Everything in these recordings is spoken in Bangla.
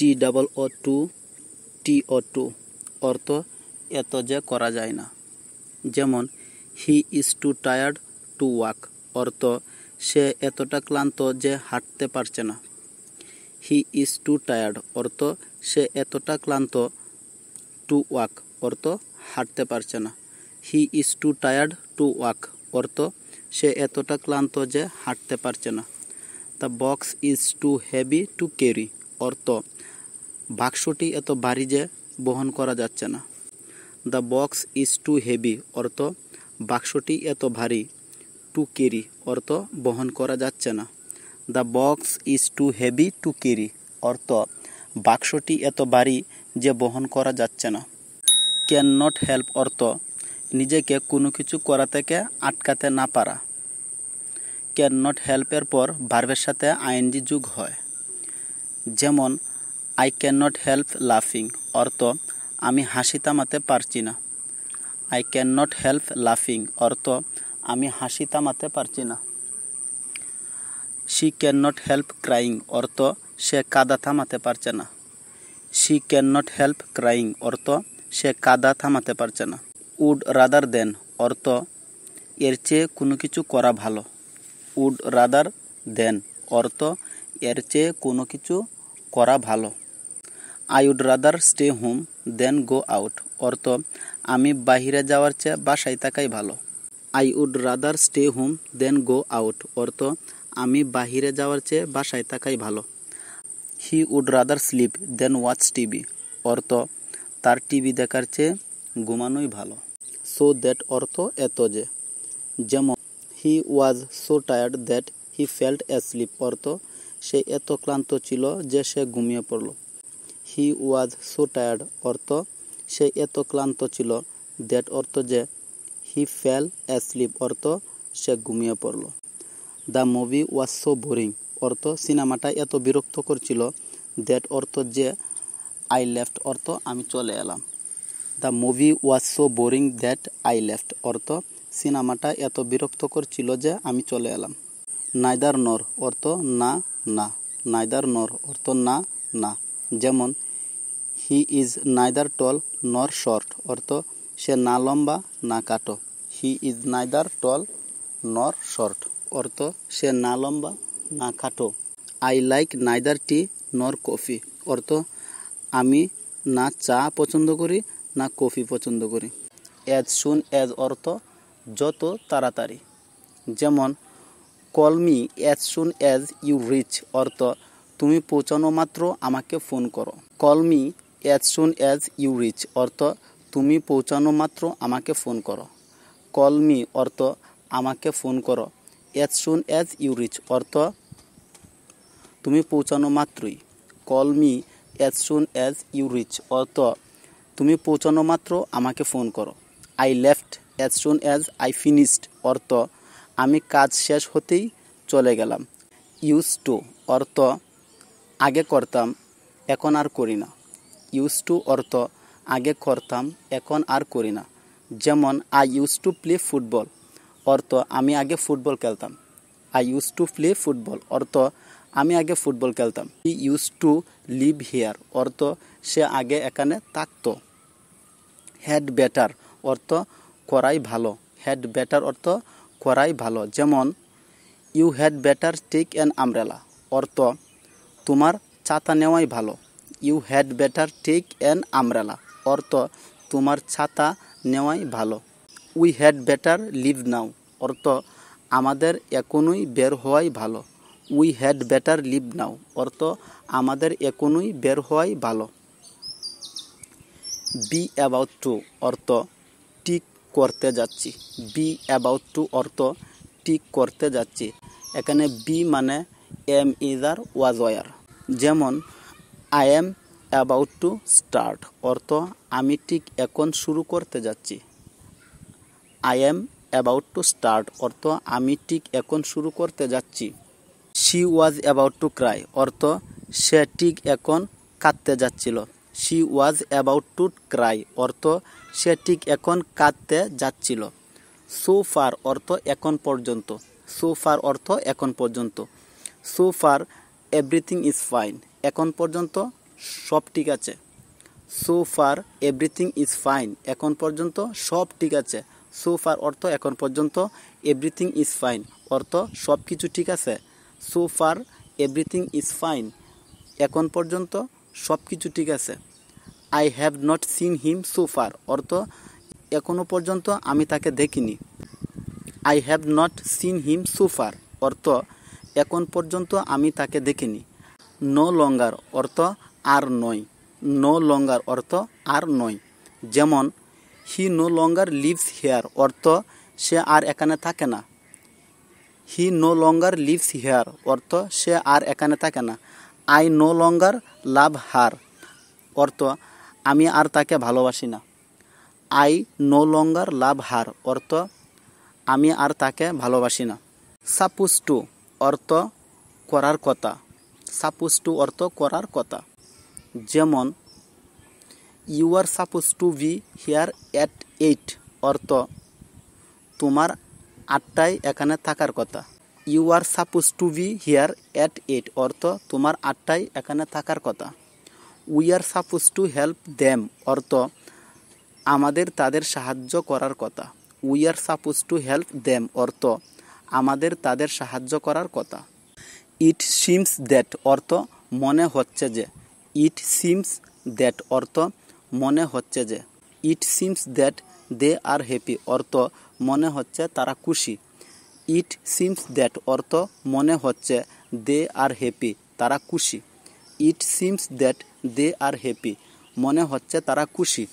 TOO অর্থ এত যে করা যায় না। যেমন হি is too tired to walk অর্থ সে এতটা ক্লান্ত যে হাঁটতে পারছে না। হি ইজ টু টায়ার্ড অর্থ সে এতটা ক্লান্ত টু ওয়াক অর্থ হাঁটতে পারছে না। He is too tired to walk অর্থ সে এতটা ক্লান্ত যে হাঁটতে পারছে না। The box is too heavy to carry অর্থ বাক্সটি এত ভারী যে বহন করা যাচ্ছে না। The box is too heavy অর্থ বাক্সটি এত ভারী টু ক্যারি অর্থ বহন করা যাচ্ছে না। The box is too heavy to carry অর্থ বাক্সটি এত ভারী যে বহন করা যাচ্ছে না। ক্যান নট হেল্প অর্থ নিজেকে কোনো কিছু করা থেকে আটকাতে না পারা। ক্যান নট হেল্পের পর ভার্বের সাথে আইএনজি যোগ হয়। যেমন আই ক্যান নট হেল্প লাফিং অর্থ আমি হাসি থামাতে পারছি না। আই ক্যান নট হেল্প লাফিং অর্থ আমি হাসি থামাতে পারছি না। She can not help crying অর্থ সে কাঁদা থামাতে পারছে না। She can not help crying অর্থ সে কাঁদা থামাতে পারছে না। উড রাদার দেন অর্থ এর চেয়ে কোনো কিছু করা ভালো। উড রাদার দেন অর্থ এর চেয়ে কোনো কিছু করা ভালো। I would rather stay home than go out অর্থ আমি বাহিরে যাওয়ার চেয়ে বাসায় থাকাই ভালো। I would rather stay home than go out অর্থ আমি বাহিরে যাওয়ার চেয়ে বাসায় থাকাই ভালো। He would rather sleep than watch TV অর্থ তার টিভি দেখার চেয়ে ঘুমানোই ভালো। সো দ্যাট অর্থ এত যে। যেমন he was so tired that he felt asleep অর্থ সে এত ক্লান্ত ছিল যে সে ঘুমিয়ে পড়ল। হি ওয়াজ সো টায়ার্ড অর্থ সে এত ক্লান্ত ছিল। দ্যাট অর্থ যে। হি ফেল অ্যাসলিপ অর্থ সে ঘুমিয়ে পড়ল। The movie was so boring অর্থ সিনেমাটা এত বিরক্তকর ছিল। দ্যাট অর্থ যে। আই লেফট অর্থ আমি চলে এলাম। The movie was so boring that I left অর্থ সিনেমাটা এত বিরক্তকর ছিল যে আমি চলে এলাম। নাইদার নর অর্থ না না। নাইদার নর অর্থ না না। যেমন হি ইজ নাইদার টল নর শর্ট অর্থ সে না লম্বা না কাটো। হি ইজ নাইদার টল নর শর্ট অর্থ সে না লম্বা না কাটো। আই লাইক নাইদার টি নর কফি অর্থ আমি না চা পছন্দ করি না কফি পছন্দ করি। অ্যাজ সুন অ্যাজ অর্থ যত তাড়াতাড়ি। যেমন call me as soon as you reach অর্থ তুমি পৌঁছানো মাত্র আমাকে ফোন করো। Call me as soon as you reach অর্থ তুমি পৌঁছানো মাত্র আমাকে ফোন করো। কল মি অর্থ আমাকে ফোন করো। As soon as you reach অর্থ তুমি পৌঁছানো মাত্রই। Call me as soon as you reach অর্থ তুমি পৌঁছানো মাত্র আমাকে ফোন করো। I left as soon as I finished অর্থ আমি কাজ শেষ হতেই চলে গেলাম। ইউজ টু অর্থ আগে করতাম এখন আর করি না। ইউজ টু অর্থ আগে করতাম এখন আর করি না। যেমন I use to play football অর্থ আমি আগে ফুটবল খেলতাম। I use to play football অর্থ আমি আগে ফুটবল খেলতাম। He use to live here অর্থ সে আগে এখানে থাকতো। হ্যাড বেটার অর্থ করাই ভালো। হ্যাড বেটার অর্থ করাই ভালো। যেমন you had better take an umbrella অর্থ তোমার ছাতা নেওয়াই ভালো। You had better take an umbrella অর্থ তোমার ছাতা নেওয়াই ভালো। We had better leave now অর্থ আমাদের এখনই বের হওয়াই ভালো। We had better leave now অর্থ আমাদের এখনই বের হওয়াই ভালো। বি অ্যাবাউট টু অর্থ ঠিক করতে যাচ্ছি। বি অ্যাবাউট টু অর্থ ঠিক করতে যাচ্ছি। এখানে বি মানে এম ইজার ওয়াজ ওয়ার। যেমন I am about to start অর্থ আমি ঠিক এখন শুরু করতে যাচ্ছি। I am about to start অর্থ আমি ঠিক এখন শুরু করতে যাচ্ছি। She was about to cry অর্থ সে ঠিক এখন কাঁদতে যাচ্ছিল। She was about to cry অর্থ সে ঠিক এখন কাঁদতে যাচ্ছিল। সো ফার অর্থ এখন পর্যন্ত। সো ফার অর্থ এখন পর্যন্ত। So far everything is fine এখন পর্যন্ত সব ঠিক আছে। So far everything is fine, এখন পর্যন্ত সব ঠিক আছে। সো ফার অর্থ এখন পর্যন্ত, এভরিথিং ইজ ফাইন অর্থ সব কিছু ঠিক আছে। So far everything is fine, এখন পর্যন্ত সব কিছু ঠিক আছে। I have not seen him so far অর্থ এখনও পর্যন্ত আমি তাকে দেখিনি। I have not seen him so far অর্থ এখন পর্যন্ত আমি তাকে দেখিনি। নো লঙ্গার অর্থ আর নয়, নো লঙ্গার অর্থ আর নয়। যেমন he no longer leaves hair অর্থ সে আর এখানে থাকে না। He no longer leaves hair অর্থ সে আর এখানে থাকে না। আই নো লঙ্গার লাভ হার অর্থ আমি আর তাকে ভালোবাসি না। আই নো লঙ্গার লাভ হার অর্থ আমি আর তাকে ভালোবাসি না। সাপোজ টু অর্থ করার কথা, সাপোজ টু অর্থ করার কথা। যেমন you are suppose to be here at 8 অর্থ তোমার 8টায় এখানে থাকার কথা। You are suppose to be here at 8 অর্থ তোমার 8টায় এখানে থাকার কথা। We are suppose to help them অর্থ আমাদের তাদের সাহায্য করার কথা। We are suppose to help them অর্থ আমাদের তাদের সাহায্য করার কথা। ইট সিমস দ্যাট অর্থ মনে হচ্ছে যে। ইট সিমস দ্যাট অর্থ মনে হচ্ছে যে। It seems that they are happy অর্থ মনে হচ্ছে তারা খুশি। ইট সিমস দ্যাট অর্থ মনে হচ্ছে দে আর হ্যাপি তারা খুশি। It seems that they are happy মনে হচ্ছে তারা খুশি।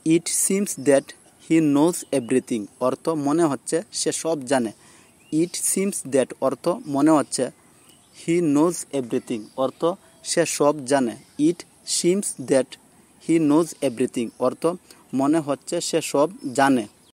It seems that he knows everything অর্থ মনে হচ্ছে সে সব জানে। ইট সিমস দ্যাট অর্থ মনে হচ্ছে হি নোজ এভরিথিং অর্থ সে সব জানে। ইট seems that he knows everything অর্থ মনে হচ্ছে সে সব জানে।